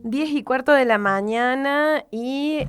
10:15 de la mañana y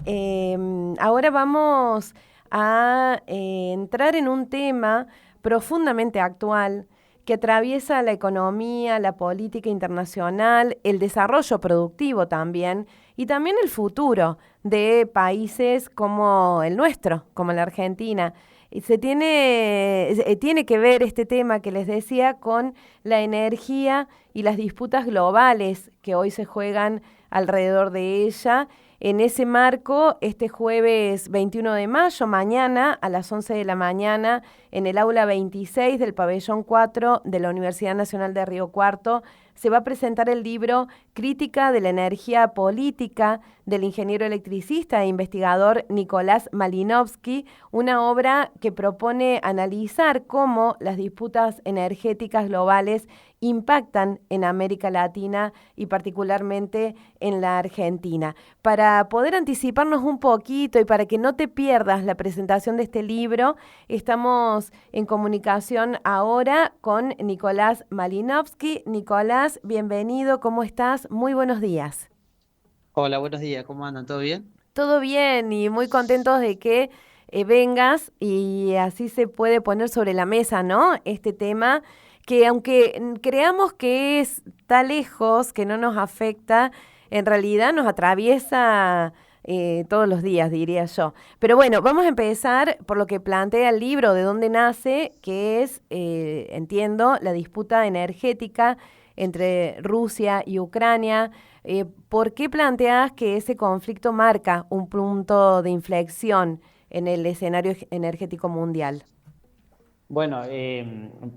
ahora vamos a entrar en un tema profundamente actual que atraviesa la economía, la política internacional, el desarrollo productivo también y también el futuro de países como el nuestro, como la Argentina. Y tiene que ver este tema que les decía con la energía y las disputas globales que hoy se juegan alrededor de ella. En ese marco, este jueves 21 de mayo, mañana a las 11 de la mañana, en el aula 26 del pabellón 4 de la Universidad Nacional de Río Cuarto, se va a presentar el libro Crítica de la energía política del ingeniero electricista e investigador Nicolás Malinowski, una obra que propone analizar cómo las disputas energéticas globales impactan en América Latina y particularmente en la Argentina. Para poder anticiparnos un poquito y para que no te pierdas la presentación de este libro, estamos en comunicación ahora con Nicolás Malinowski. Nicolás, bienvenido, ¿cómo estás? Muy buenos días. Hola, buenos días, ¿cómo andan? ¿Todo bien? Todo bien y muy contentos de que vengas y así se puede poner sobre la mesa, ¿no? Este tema que aunque creamos que está lejos, que no nos afecta, en realidad nos atraviesa todos los días, diría yo. Pero bueno, vamos a empezar por lo que plantea el libro, de dónde nace, que es, entiendo, la disputa energética entre Rusia y Ucrania. ¿Por qué planteas que ese conflicto marca un punto de inflexión en el escenario energético mundial? Bueno,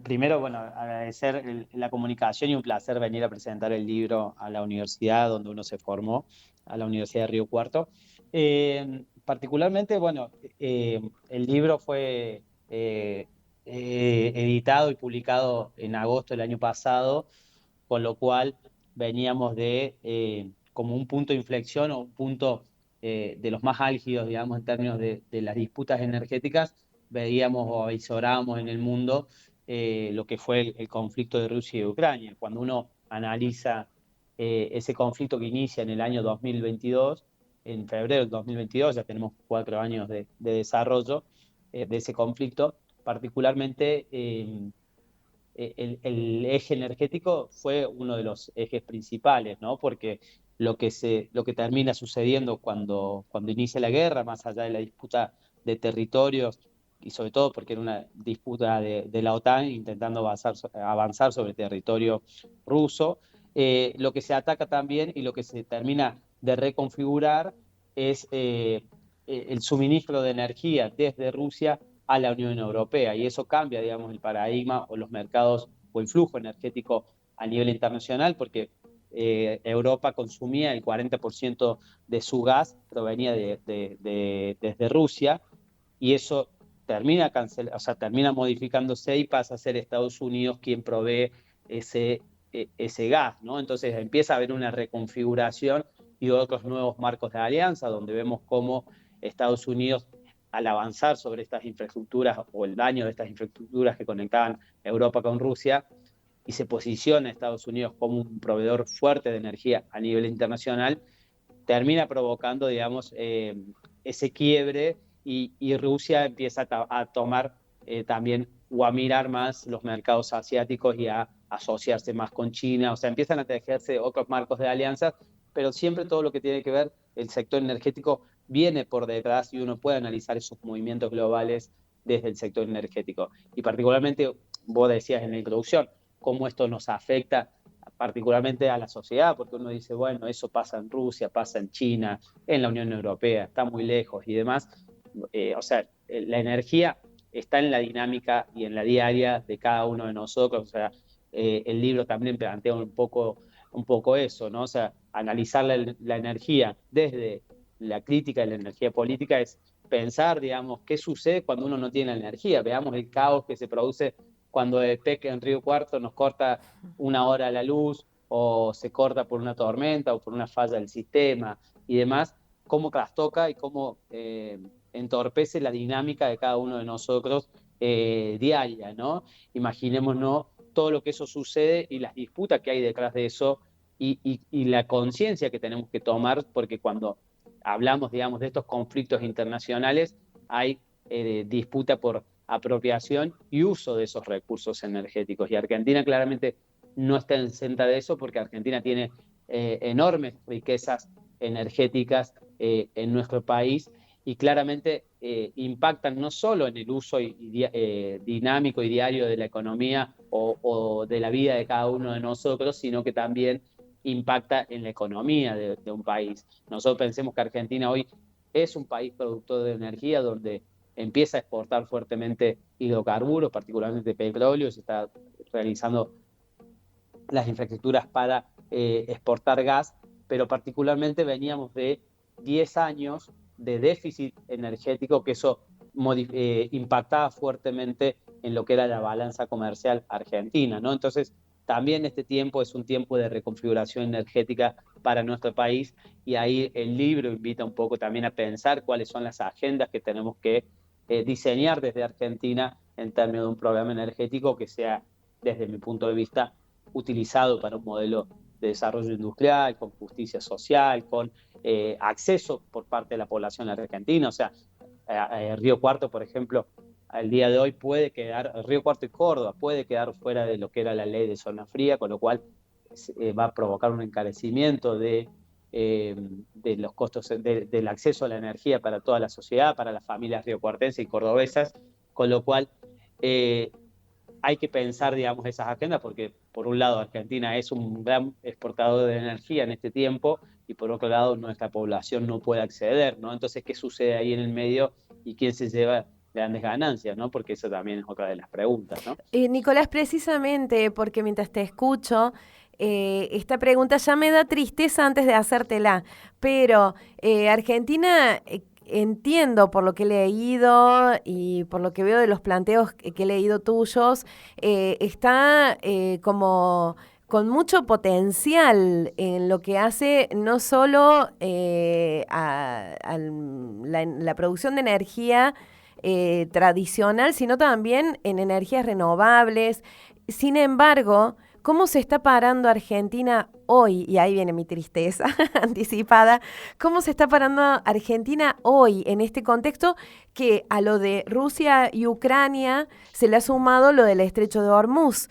primero, bueno, agradecer la comunicación y un placer venir a presentar el libro a la universidad donde uno se formó, a la Universidad de Río Cuarto. Particularmente, bueno, el libro fue editado y publicado en agosto del año pasado, con lo cual veníamos de como un punto de inflexión o un punto de los más álgidos, digamos, en términos de las disputas energéticas, veíamos o avisorábamos en el mundo lo que fue el conflicto de Rusia y Ucrania. Cuando uno analiza ese conflicto que inicia en el año 2022, en febrero del 2022, ya tenemos 4 años de desarrollo de ese conflicto, particularmente el eje energético fue uno de los ejes principales, ¿no? Porque lo que termina sucediendo cuando inicia la guerra, más allá de la disputa de territorios, y sobre todo porque era una disputa de la OTAN intentando avanzar sobre territorio ruso, lo que se ataca también y lo que se termina de reconfigurar es el suministro de energía desde Rusia a la Unión Europea, y eso cambia, digamos, el paradigma o los mercados o el flujo energético a nivel internacional, porque Europa consumía el 40% de su gas, provenía desde Rusia, y eso o sea, termina modificándose y pasa a ser Estados Unidos quien provee ese gas, ¿no? Entonces empieza a haber una reconfiguración y otros nuevos marcos de alianza, donde vemos cómo Estados Unidos, al avanzar sobre estas infraestructuras o el daño de estas infraestructuras que conectaban Europa con Rusia, y se posiciona Estados Unidos como un proveedor fuerte de energía a nivel internacional, termina provocando, digamos, ese quiebre, y Rusia empieza a tomar también o a mirar más los mercados asiáticos y a asociarse más con China, o sea, empiezan a tejerse otros marcos de alianzas, pero siempre todo lo que tiene que ver el sector energético viene por detrás y uno puede analizar esos movimientos globales desde el sector energético. Y particularmente, vos decías en la introducción, cómo esto nos afecta particularmente a la sociedad, porque uno dice, bueno, eso pasa en Rusia, pasa en China, en la Unión Europea, está muy lejos y demás. O sea, la energía está en la dinámica y en la diaria de cada uno de nosotros. O sea, el libro también plantea un poco eso, ¿no? O sea, analizar la energía desde la crítica de la energía política es pensar, digamos, qué sucede cuando uno no tiene la energía. Veamos el caos que se produce cuando EPEC en Río Cuarto nos corta 1 hora la luz, o se corta por una tormenta o por una falla del sistema y demás, cómo trastoca y cómo entorpece la dinámica de cada uno de nosotros diaria, ¿no? Imaginémonos todo lo que eso sucede y las disputas que hay detrás de eso y la conciencia que tenemos que tomar, porque cuando hablamos, digamos, de estos conflictos internacionales, hay disputa por apropiación y uso de esos recursos energéticos. Y Argentina claramente no está exenta de eso, porque Argentina tiene enormes riquezas energéticas en nuestro país, y claramente impactan no solo en el uso dinámico y diario de la economía o de la vida de cada uno de nosotros, sino que también impacta en la economía de un país. Nosotros pensemos que Argentina hoy es un país productor de energía donde empieza a exportar fuertemente hidrocarburos, particularmente petróleo. Se está realizando las infraestructuras para exportar gas, pero particularmente veníamos de 10 años de déficit energético, que eso impactaba fuertemente en lo que era la balanza comercial argentina, ¿no? Entonces, también este tiempo es un tiempo de reconfiguración energética para nuestro país, y ahí el libro invita un poco también a pensar cuáles son las agendas que tenemos que diseñar desde Argentina en términos de un programa energético que sea, desde mi punto de vista, utilizado para un modelo de desarrollo industrial, con justicia social, con acceso por parte de la población argentina. O sea, Río Cuarto, por ejemplo, al día de hoy puede quedar, Río Cuarto y Córdoba puede quedar fuera de lo que era la ley de zona fría, con lo cual va a provocar un encarecimiento de los costos del acceso a la energía para toda la sociedad, para las familias riocuartenses y cordobesas, con lo cual hay que pensar, digamos, esas agendas, porque por un lado Argentina es un gran exportador de energía en este tiempo, y por otro lado nuestra población no puede acceder, ¿no? Entonces, ¿qué sucede ahí en el medio y quién se lleva grandes ganancias, ¿no? Porque eso también es otra de las preguntas, ¿no? Nicolás, precisamente porque mientras te escucho, esta pregunta ya me da tristeza antes de hacértela, pero Argentina, entiendo por lo que he leído y por lo que veo de los planteos que he leído tuyos, está como con mucho potencial en lo que hace no solo a la producción de energía tradicional, sino también en energías renovables. Sin embargo, ¿cómo se está parando Argentina hoy? Y ahí viene mi tristeza anticipada. ¿Cómo se está parando Argentina hoy en este contexto que a lo de Rusia y Ucrania se le ha sumado lo del estrecho de Hormuz?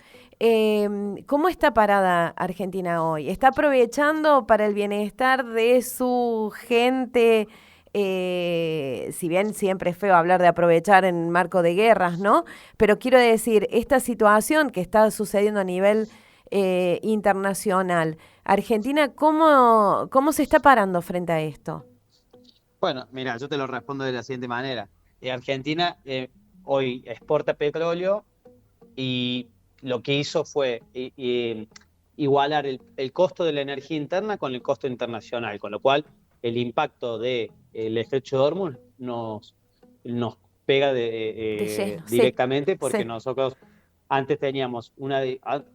¿Cómo está parada Argentina hoy? ¿Está aprovechando para el bienestar de su gente? Si bien siempre es feo hablar de aprovechar en marco de guerras, ¿no? Pero quiero decir, esta situación que está sucediendo a nivel internacional, Argentina, ¿cómo se está parando frente a esto? Bueno, mira, yo te lo respondo de la siguiente manera. Argentina hoy exporta petróleo, y lo que hizo fue igualar el costo de la energía interna con el costo internacional, con lo cual el impacto del estrecho de Hormuz nos pega De lleno, sí, directamente, porque sí. nosotros antes teníamos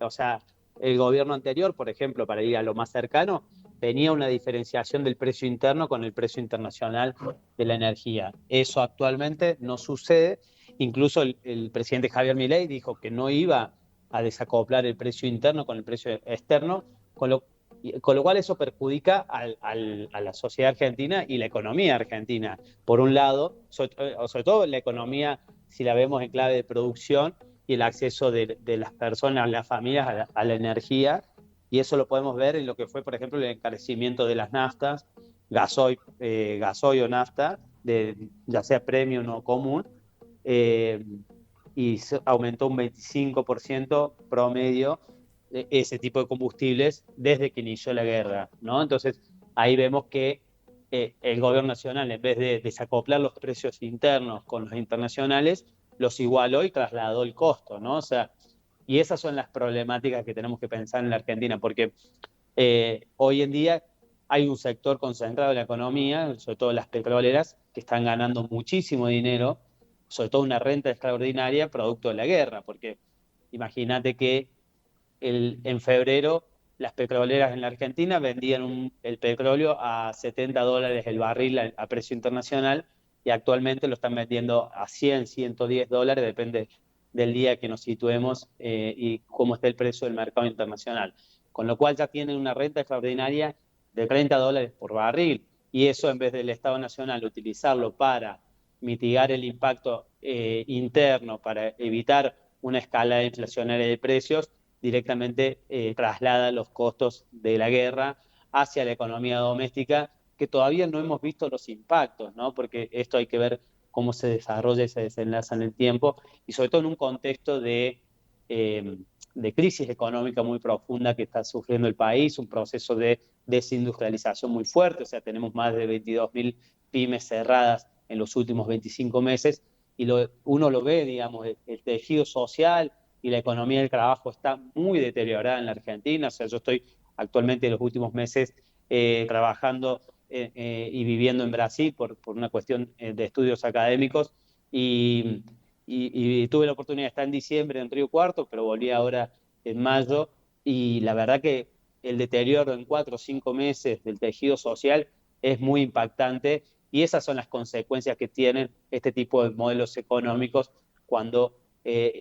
o sea, el gobierno anterior, por ejemplo, para ir a lo más cercano, tenía una diferenciación del precio interno con el precio internacional de la energía. Eso actualmente no sucede. Incluso el presidente Javier Milei dijo que no iba a desacoplar el precio interno con el precio externo, con lo cual eso perjudica a la sociedad argentina y la economía argentina. Por un lado, sobre todo la economía, si la vemos en clave de producción y el acceso de las personas, las familias a la energía, y eso lo podemos ver en lo que fue, por ejemplo, el encarecimiento de las naftas, gasoil o nafta, ya sea premium o común, eh, y aumentó un 25% promedio ese tipo de combustibles desde que inició la guerra, ¿no? Entonces, ahí vemos que el gobierno nacional, en vez de desacoplar los precios internos con los internacionales, los igualó y trasladó el costo, ¿no? O sea, y esas son las problemáticas que tenemos que pensar en la Argentina, porque hoy en día hay un sector concentrado en la economía, sobre todo las petroleras, que están ganando muchísimo dinero, sobre todo una renta extraordinaria producto de la guerra, porque imagínate que en febrero las petroleras en la Argentina vendían el petróleo a $70 el barril a precio internacional, y actualmente lo están vendiendo a 100, $110, depende del día que nos situemos y cómo esté el precio del mercado internacional. con lo cual ya tienen una renta extraordinaria de $30 por barril, y eso en vez del Estado Nacional utilizarlo para mitigar el impacto interno, para evitar una escalada inflacionaria de precios, directamente traslada los costos de la guerra hacia la economía doméstica, que todavía no hemos visto los impactos, ¿no? Porque esto hay que ver cómo se desarrolla y se desenlaza en el tiempo, y sobre todo en un contexto de crisis económica muy profunda que está sufriendo el país, un proceso de desindustrialización muy fuerte, o sea, tenemos más de 22.000 pymes cerradas en los últimos 25 meses, y uno lo ve, digamos, el tejido social y la economía del trabajo está muy deteriorada en la Argentina. O sea, yo estoy actualmente en los últimos meses trabajando y viviendo en Brasil por una cuestión de estudios académicos, y, y tuve la oportunidad de estar en diciembre en Río Cuarto, pero volví ahora en mayo, y la verdad que el deterioro en 4 o 5 meses del tejido social es muy impactante, y esas son las consecuencias que tienen este tipo de modelos económicos cuando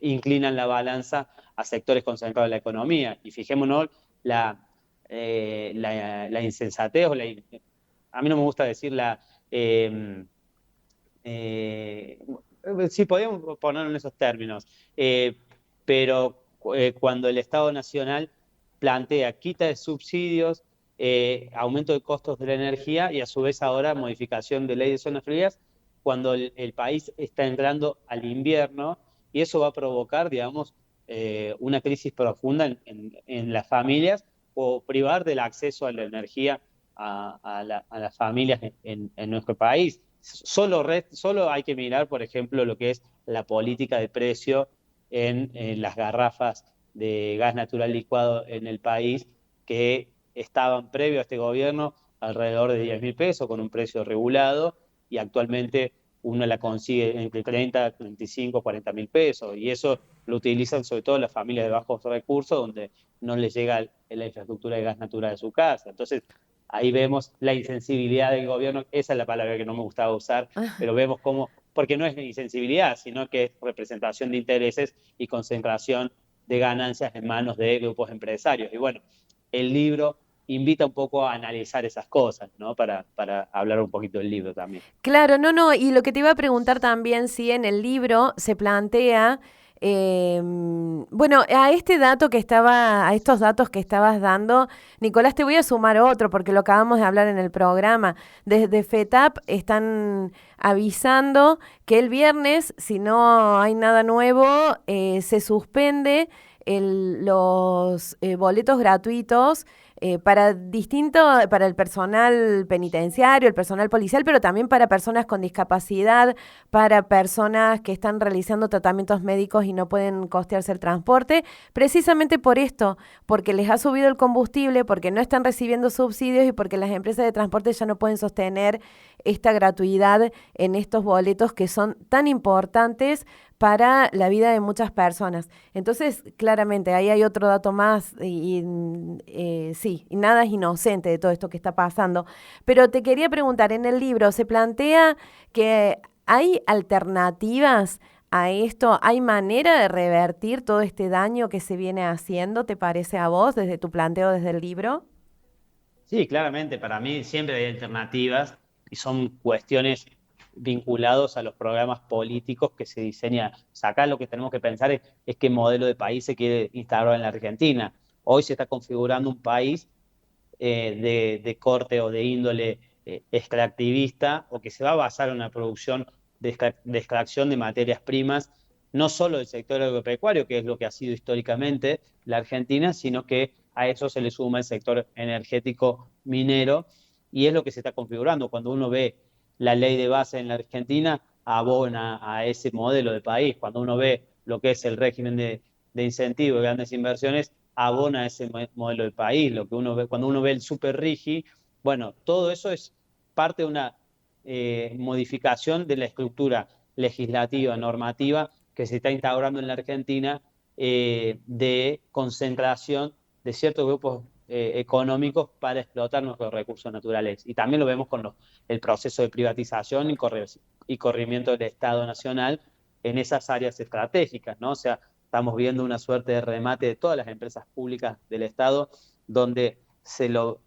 inclinan la balanza a sectores concentrados de la economía. Y fijémonos la insensatez, a mí no me gusta decir eh, eh, sí, podemos ponerlo en esos términos, pero cuando el Estado Nacional plantea quita de subsidios, aumento de costos de la energía y a su vez ahora modificación de ley de zonas frías, cuando el país está entrando al invierno, y eso va a provocar, digamos, una crisis profunda en las familias, o privar del acceso a la energía a las familias en nuestro país. Solo hay que mirar, por ejemplo, lo que es la política de precio en las garrafas de gas natural licuado en el país, que estaban previo a este gobierno alrededor de 10.000 pesos con un precio regulado, y actualmente uno la consigue entre 30, 35, 40.000 pesos, y eso lo utilizan sobre todo las familias de bajos recursos, donde no les llega la infraestructura de gas natural a su casa. Entonces, ahí vemos la insensibilidad del gobierno. Esa es la palabra que no me gustaba usar, pero vemos cómo, porque no es insensibilidad, sino que es representación de intereses y concentración de ganancias en manos de grupos empresarios. Y bueno, el libro invita un poco a analizar esas cosas, ¿no? Para hablar un poquito del libro también. Claro, no, no, y lo que te iba a preguntar también, si en el libro se plantea, bueno, a este dato que estaba, a estos datos que estabas dando, Nicolás, te voy a sumar otro, porque lo acabamos de hablar en el programa. Desde FETAP están avisando que el viernes, si no hay nada nuevo, se suspende los boletos gratuitos para el personal penitenciario, el personal policial, pero también para personas con discapacidad, para personas que están realizando tratamientos médicos y no pueden costearse el transporte, precisamente por esto, porque les ha subido el combustible, porque no están recibiendo subsidios y porque las empresas de transporte ya no pueden sostener esta gratuidad en estos boletos que son tan importantes para la vida de muchas personas. Entonces, claramente, ahí hay otro dato más sí, y nada es inocente de todo esto que está pasando. Pero te quería preguntar, en el libro se plantea que hay alternativas a esto, hay manera de revertir todo este daño que se viene haciendo, ¿te parece a vos, desde tu planteo, desde el libro? Sí, claramente, para mí siempre hay alternativas, y son cuestiones vinculados a los programas políticos que se diseñan. O sea, acá lo que tenemos que pensar es qué modelo de país se quiere instaurar en la Argentina. Hoy se está configurando un país de corte o de índole extractivista, o que se va a basar en una producción de extracción de materias primas, no solo del sector agropecuario, que es lo que ha sido históricamente la Argentina, sino que a eso se le suma el sector energético minero, y es lo que se está configurando. Cuando uno ve la ley de base en la Argentina, abona a ese modelo de país. Cuando uno ve lo que es el régimen de incentivo de grandes inversiones, abona a ese modelo de país. Lo que uno ve, cuando uno ve el super RIGI, bueno, todo eso es parte de una modificación de la estructura legislativa, normativa, que se está instaurando en la Argentina, de concentración de ciertos grupos económicos para explotar nuestros recursos naturales. Y también lo vemos con el proceso de privatización y corrimiento del Estado Nacional en esas áreas estratégicas, ¿no? O sea, estamos viendo una suerte de remate de todas las empresas públicas del Estado donde se lo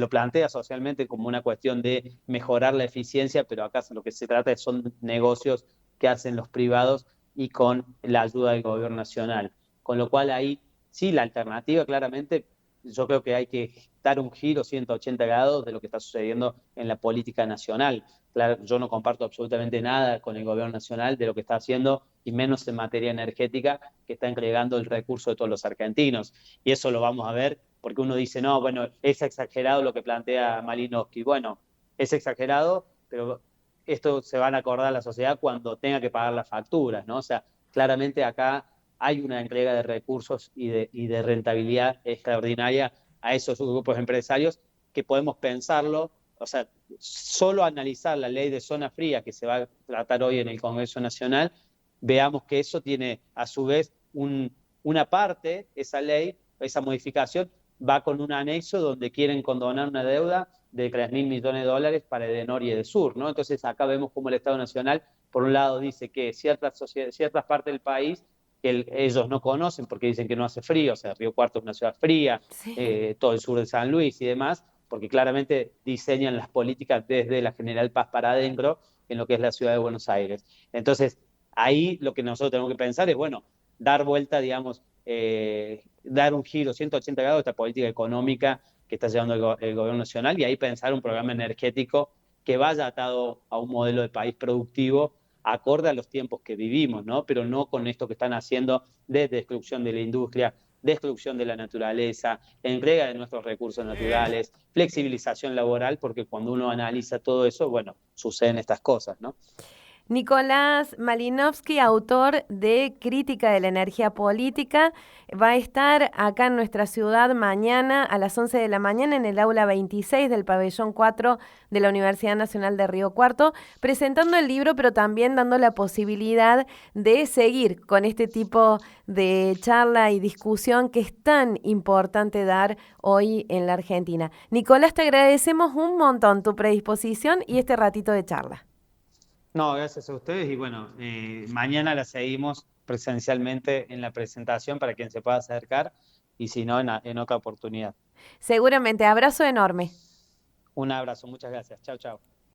plantea socialmente como una cuestión de mejorar la eficiencia, pero acá lo que se trata son negocios que hacen los privados y con la ayuda del gobierno nacional. Con lo cual ahí sí, la alternativa claramente, yo creo que hay que dar un giro 180 grados de lo que está sucediendo en la política nacional. Claro, yo no comparto absolutamente nada con el gobierno nacional de lo que está haciendo, y menos en materia energética, que está entregando el recurso de todos los argentinos. Y eso lo vamos a ver porque uno dice, no, bueno, es exagerado lo que plantea Malinowski. Bueno, es exagerado, pero esto se van a acordar la sociedad cuando tenga que pagar las facturas, ¿no? O sea, claramente acá hay una entrega de recursos y de rentabilidad extraordinaria a esos grupos empresarios que podemos pensarlo, o sea, solo analizar la ley de zona fría que se va a tratar hoy en el Congreso Nacional, veamos que eso tiene a su vez una parte, esa ley, esa modificación, va con un anexo donde quieren condonar una deuda de 3.000 millones de dólares para Edenor y Edesur, ¿no? Entonces acá vemos cómo el Estado Nacional, por un lado, dice que ciertas partes del país que ellos no conocen porque dicen que no hace frío, o sea, Río Cuarto es una ciudad fría, Sí. todo el sur de San Luis y demás, porque claramente diseñan las políticas desde la General Paz para adentro en lo que es la ciudad de Buenos Aires. Entonces, ahí lo que nosotros tenemos que pensar es, bueno, dar vuelta, digamos, dar un giro 180 grados a esta política económica que está llevando el gobierno nacional, y ahí pensar un programa energético que vaya atado a un modelo de país productivo acorde a los tiempos que vivimos, ¿no? Pero no con esto que están haciendo de destrucción de la industria, destrucción de la naturaleza, entrega de nuestros recursos naturales, flexibilización laboral, porque cuando uno analiza todo eso, bueno, suceden estas cosas, ¿no? Nicolás Malinowski, autor de Crítica de la Energía Política, va a estar acá en nuestra ciudad mañana a las 11 de la mañana en el aula 26 del pabellón 4 de la Universidad Nacional de Río Cuarto, presentando el libro, pero también dando la posibilidad de seguir con este tipo de charla y discusión que es tan importante dar hoy en la Argentina. Nicolás, te agradecemos un montón tu predisposición y este ratito de charla. No, gracias a ustedes y bueno, mañana la seguimos presencialmente en la presentación para quien se pueda acercar, y si no, en otra oportunidad. Seguramente, abrazo enorme. Un abrazo, muchas gracias. Chao, chao.